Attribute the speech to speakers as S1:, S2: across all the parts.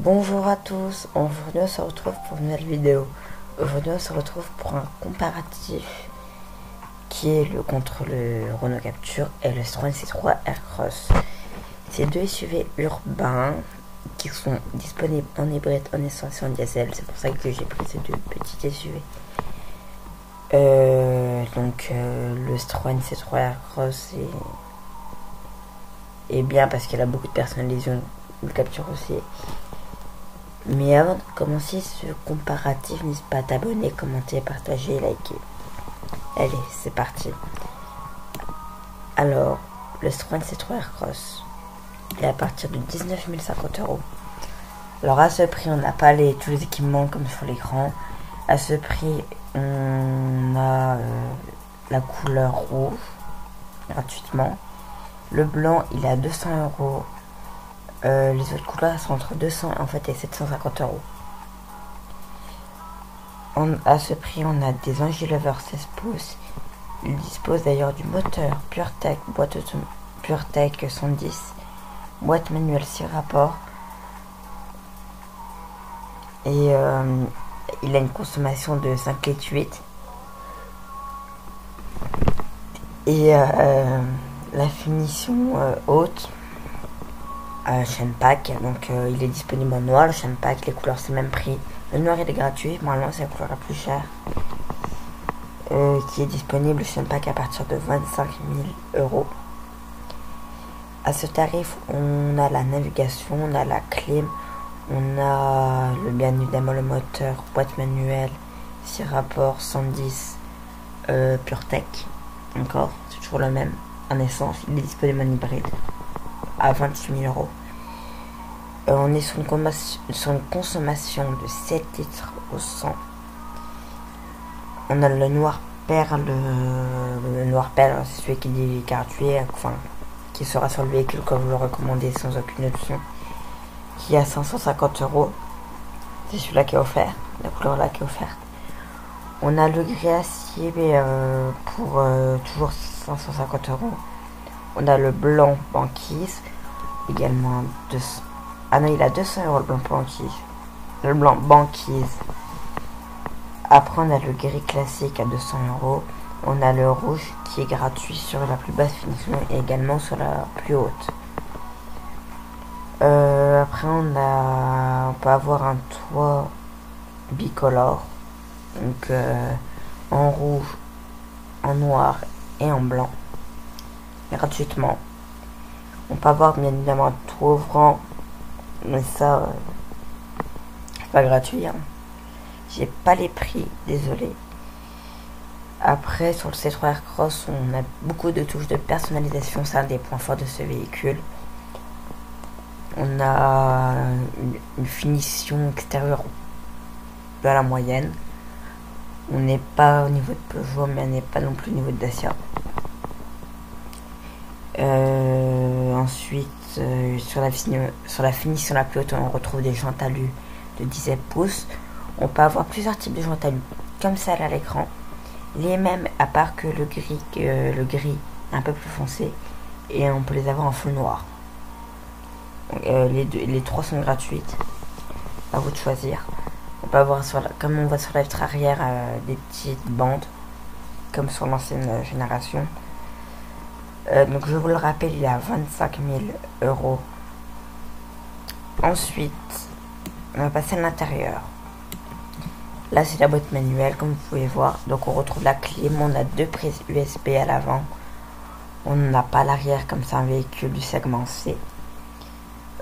S1: Bonjour à tous, aujourd'hui on se retrouve pour une nouvelle vidéo. Aujourd'hui on se retrouve pour un comparatif qui est contre le Renault Captur et le Citroën C3 Aircross. Ces deux SUV urbains qui sont disponibles en hybride, en essence et en diesel, c'est pour ça que j'ai pris ces deux petits SUV. Le Citroën C3 Aircross est bien parce qu'il a beaucoup de personnalisation, le Captur aussi. Mais avant de commencer ce comparatif, n'hésite pas à t'abonner, commenter, partager, liker. Allez, c'est parti. Alors, le Citroën C3 Aircross, il est à partir de 19 050 €. Alors à ce prix, on n'a pas tous les équipements comme sur l'écran. À ce prix, on a la couleur rouge, gratuitement. Le blanc, il est à 200 €. Les autres couleurs sont entre 200 en fait et 750 €. À ce prix, on a des Angilover 16 pouces. Il dispose d'ailleurs du moteur PureTech, PureTech 110, boîte manuelle 6 rapports. Et il a une consommation de 5,8 litres. Et la finition haute. Chaîne pack, donc il est disponible en noir, le chaîne pack, les couleurs c'est le même prix. Le noir il est gratuit, normalement c'est la couleur la plus chère. Qui est disponible, le chaîne pack à partir de 25 000 €. À ce tarif, on a la navigation, on a la clim, on a bien évidemment le moteur, boîte manuelle, 6 rapports, 110, PureTech, encore, c'est toujours le même, en essence, il est disponible en hybride à 28 000 €. On est sur une consommation de 7 litres au 100. On a le noir perle. Le noir perle, c'est celui qui est gratuit, enfin, qui sera sur le véhicule comme vous le recommandez sans aucune option, qui est à 550 €. C'est celui-là qui est offert, la couleur là qui est offerte. On a le gris acier pour toujours 550 €. On a le blanc banquise, également 200. Ah non, il a 200 € le blanc banquise. Le blanc banquise. Après, on a le gris classique à 200 €. On a le rouge qui est gratuit sur la plus basse finition et également sur la plus haute. Après, on peut avoir un toit bicolore. Donc, en rouge, en noir et en blanc. Gratuitement. On peut avoir bien évidemment un toit ouvrant, mais ça, c'est pas gratuit. J'ai pas les prix, désolé. Après, sur le C3 Aircross, on a beaucoup de touches de personnalisation, c'est un des points forts de ce véhicule. On a une finition extérieure de la moyenne. On n'est pas au niveau de Peugeot, mais on n'est pas non plus au niveau de Dacia. Ensuite, sur la finition la plus haute, on retrouve des jantes alu de 17 pouces. On peut avoir plusieurs types de jantes alu, comme ça à l'écran. Les mêmes, à part que le gris est un peu plus foncé. Et on peut les avoir en full noir. Les trois sont gratuites. À vous de choisir. On peut avoir, comme on voit sur la vitre arrière, des petites bandes, comme sur l'ancienne génération. Donc je vous le rappelle, il est à 25 000 €. Ensuite, on va passer à l'intérieur. Là c'est la boîte manuelle comme vous pouvez voir. Donc on retrouve la clim, on a deux prises USB à l'avant. On n'a pas l'arrière comme c'est un véhicule du segment C.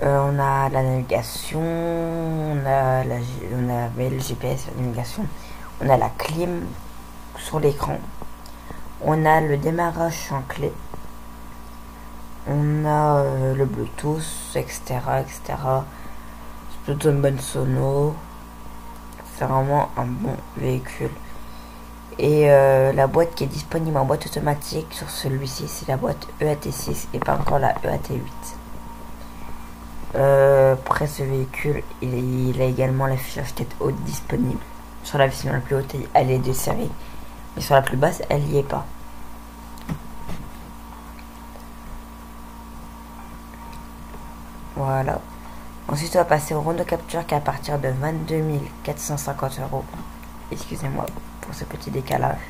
S1: On a la navigation, on a le GPS, la navigation. On a la clim sur l'écran. On a le démarrage en clé. On a le Bluetooth, etc. C'est plutôt une bonne sono. C'est vraiment un bon véhicule. Et la boîte qui est disponible en boîte automatique sur celui-ci, c'est la boîte EAT6 et pas encore la EAT8. Après ce véhicule, il a également l'affichage tête haute disponible. Sur la version la plus haute, elle est de série. Mais sur la plus basse, elle n'y est pas. Voilà. Ensuite, on va passer au Renault Capture qui est à partir de 22 450 euros. Excusez-moi pour ce petit décalage.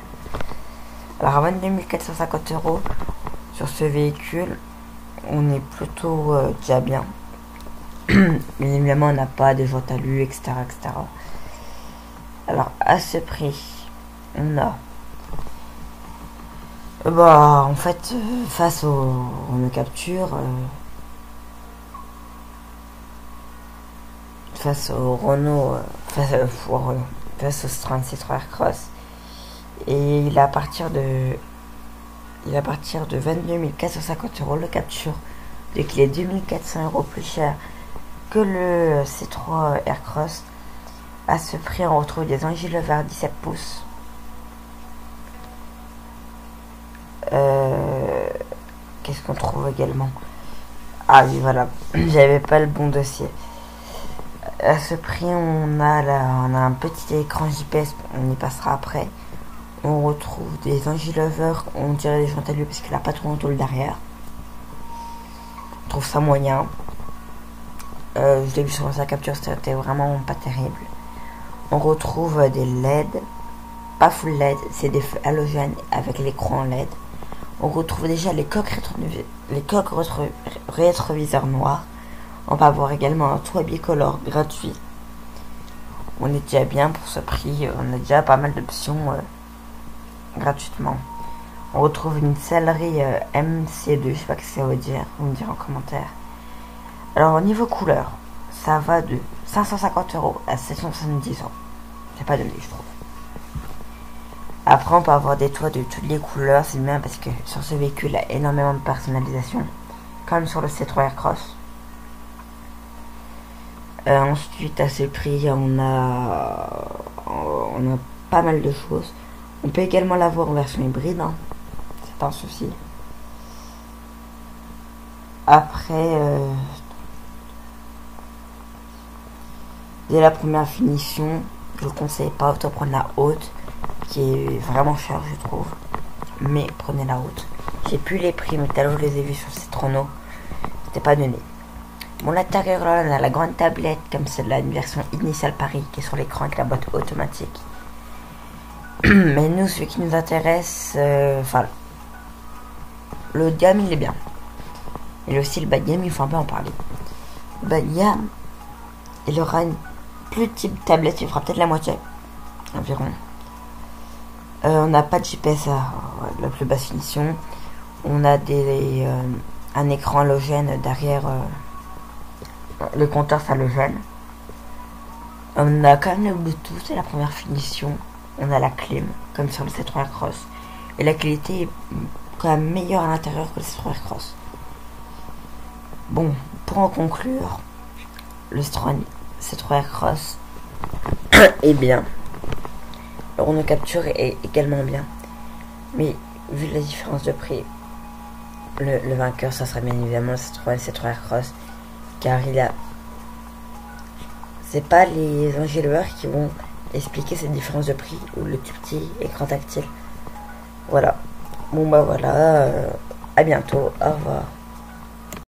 S1: Alors, à 22 450 euros, sur ce véhicule, on est plutôt déjà bien. Mais évidemment, on n'a pas de jantes alu, etc., etc. Alors, à ce prix, on a... en fait, face au Renault Capture... face au Renault, face au Citroën C3 Aircross, et il est à partir de 22 450 euros le Capture, donc il est 2400 euros plus cher que le C3 Aircross. À ce prix, on retrouve des enjoliveurs 17 pouces. Qu'est-ce qu'on trouve également? Ah oui, voilà, j'avais pas le bon dossier. À ce prix, on a un petit écran GPS, on y passera après. On retrouve des enjoliveurs, on dirait des jantes à lui parce qu'il n'a pas trop en tôle derrière. On trouve ça moyen. Je l'ai vu sur sa capture, c'était vraiment pas terrible. On retrouve des LED, pas full LED, c'est des feux halogènes avec l'écran LED. On retrouve déjà les coques rétroviseurs noirs. On va avoir également un toit bicolore gratuit. On est déjà bien pour ce prix. On a déjà pas mal d'options gratuitement. On retrouve une sellerie MC2. Je sais pas ce que ça veut dire. Vous me direz en commentaire. Alors au niveau couleur, ça va de 550 euros à 770 euros. C'est pas donné, je trouve. Après, on peut avoir des toits de toutes les couleurs. C'est bien parce que sur ce véhicule, il y a énormément de personnalisation. Comme sur le C3 Aircross. Ensuite, à ce prix, on a pas mal de choses. On peut également l'avoir en version hybride, hein. C'est pas un souci. Après, dès la première finition, je ne conseille pas, autant prendre la haute, qui est vraiment chère, je trouve. Mais prenez la haute. J'ai plus les prix, mais tout à l'heure je les ai vus sur Citroën. C'était pas donné. Bon, l'intérieur, là, on a la grande tablette, comme celle-là, une version initiale Paris, qui est sur l'écran avec la boîte automatique. Mais nous, ce qui nous intéresse, le haut de gamme, il est bien. Et aussi le bas de gamme, il faut un peu en parler. Le bas de gamme, il aura une plus petite tablette, il fera peut-être la moitié, environ. On n'a pas de GPS à la plus basse finition. On a un écran halogène derrière... le compteur s'halogène. On a quand même le Bluetooth, c'est la première finition. On a la clim, comme sur le C3 Aircross. Et la qualité est quand même meilleure à l'intérieur que le C3 Aircross. Bon, pour en conclure, le C3 Aircross est bien. Le Renault Capture est également bien. Mais vu la différence de prix, le vainqueur, ça serait bien évidemment le C3 Aircross. Car c'est pas les enjoliveurs qui vont expliquer cette différence de prix ou le tout petit écran tactile. Voilà. Bon bah voilà. À bientôt. Au revoir.